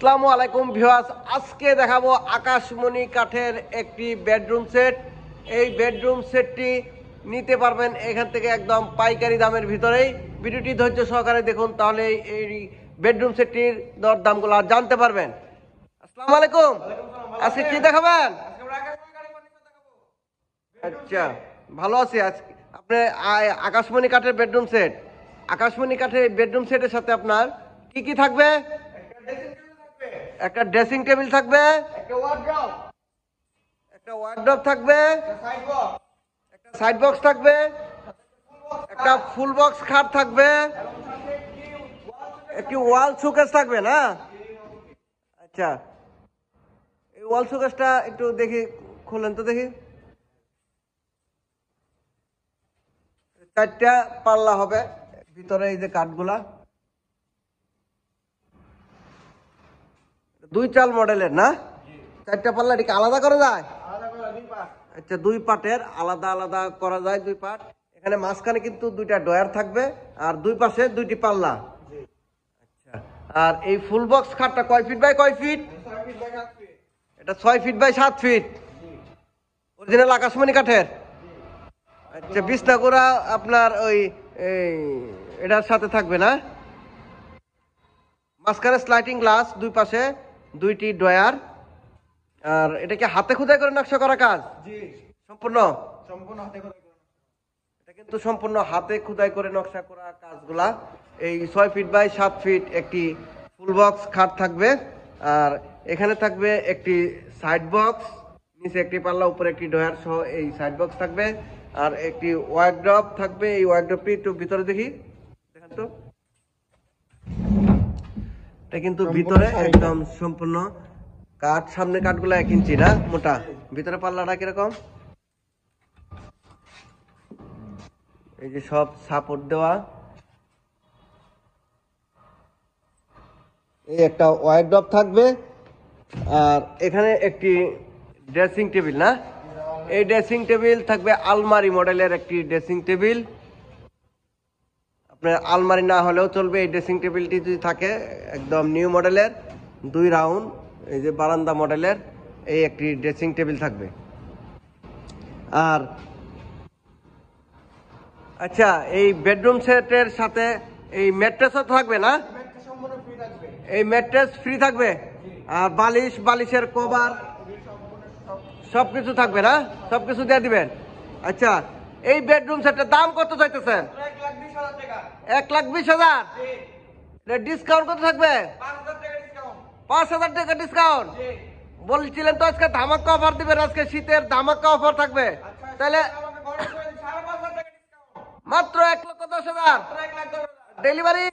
আসসালামু আলাইকুম ভিউয়ার্স, আজকে দেখাবো আকাশমণি কাঠের একটি বেডরুম সেট। এই বেডরুম সেটটি নিতে পারবেন এখান থেকে একদম পাইকারি দামের ভিতরেই। ভিডিওটি ধৈর্য সহকারে দেখুন, তাহলে এই বেডরুম সেটটির দরদামগুলো জানতে পারবেন। আসসালামু আলাইকুম, আজকে কি দেখাবেন? আচ্ছা, ভালো আছি। আজকে আপনি আকাশমণি কাঠের বেডরুম সেট, আকাশমণি কাঠের বেডরুম সেটের সাথে আপনার কি কি থাকবে? একটা ড্রেসিং টেবিল থাকবে, একটা ওয়ার্ডরোব থাকবে, একটা সাইড বক্স থাকবে, একটা ফুল বক্স খাট থাকবে, একটি ওয়াল শোকেস থাকবে না? আচ্ছা, এই ওয়াল শোকেসটা একটু দেখি, খুলেন তো দেখি। 4টা পাল্লা হবে ভিতরে, এই যে কাঠগুলা 2 চাল মডেলের না? 4টা পাল্লা এটাকে আলাদা করা যায়? আচ্ছা, 2 পার্টের আলাদা আলাদা করা যায়, 2 পার্ট। এখানে মাঝখানে কিন্তু 2টা ডয়ার থাকবে আর 2 পাশে 2টি পাল্লা। আচ্ছা, আর এই ফুল বক্স খাটটা কয় ফিট বাই কয় ফিট? এটা 6 ফিট বাই 7 ফিট, অরিজিনাল আকাশমণি কাঠের। আচ্ছা, বিছনাগুড়া আপনার ওই এটার সাথে থাকবে না? মাঝখানে স্লাইডিং গ্লাস, 2 পাশে 2টি ডয়ার। আর এটা কি হাতে খোদাই করে নকশা করা কাজ? জি, সম্পূর্ণ হাতে খোদাই করা। এটা কিন্তু সম্পূর্ণ হাতে খোদাই করে নকশা করা কাজগুলা। এই 6 ফিট বাই 7 ফিট একটি ফুল বক্স খাট থাকবে। আর এখানে থাকবে একটি সাইড বক্স, নিচে একটি পাল্লা, উপরে একটি ডয়ার সহ এই সাইড বক্স থাকবে। আর একটি ওয়ার্ডরোব থাকবে। এই ওয়ার্ডরোবটি একটু ভিতরে দেখি, দেখেন তো। এটা কিন্তু ভিতরে একদম সম্পূর্ণ কাঠ, সামনে কাঠগুলো 1 ইঞ্চি না মোটা, ভিতরে পাল্লাটা কিরকম, এই যে সব সাপোর্ট দেওয়া। এই একটা ওয়ার্ডরোব থাকবে। আর এখানে একটি ড্রেসিং টেবিল না? এই ড্রেসিং টেবিল থাকবে আলমারি মডেলের একটি ড্রেসিং টেবিল। আপনার আলমারি না হলেও চলবে, এই ড্রেসিং টেবিলটি যদি থাকে একদম নিউ মডেলের, 2 রাউন্ড, এই যে বারান্দা মডেলের এই একটি ড্রেসিং টেবিল থাকবে। আর আচ্ছা, এই বেডরুম সেটের সাথে এই ম্যাট্রেসও থাকবে না? এই ম্যাট্রেস ফ্রি থাকবে। আর বালিশের কভার সবকিছু থাকবে না? সবকিছু দিয়ে দিবেন। আচ্ছা, এই বেডরুম সেটের দাম কত চাইতেছেন? 1,20,000। ডিসকাউন্ট কত থাকবে? 5,000 টাকা ডিসকাউন্ট। বলছিলেন তো আজকে ধামাকা অফার দিবেন, আজকে শীতের ধামাকা অফার থাকবে। তাহলে মাত্র 1,10,000 ডেলিভারি।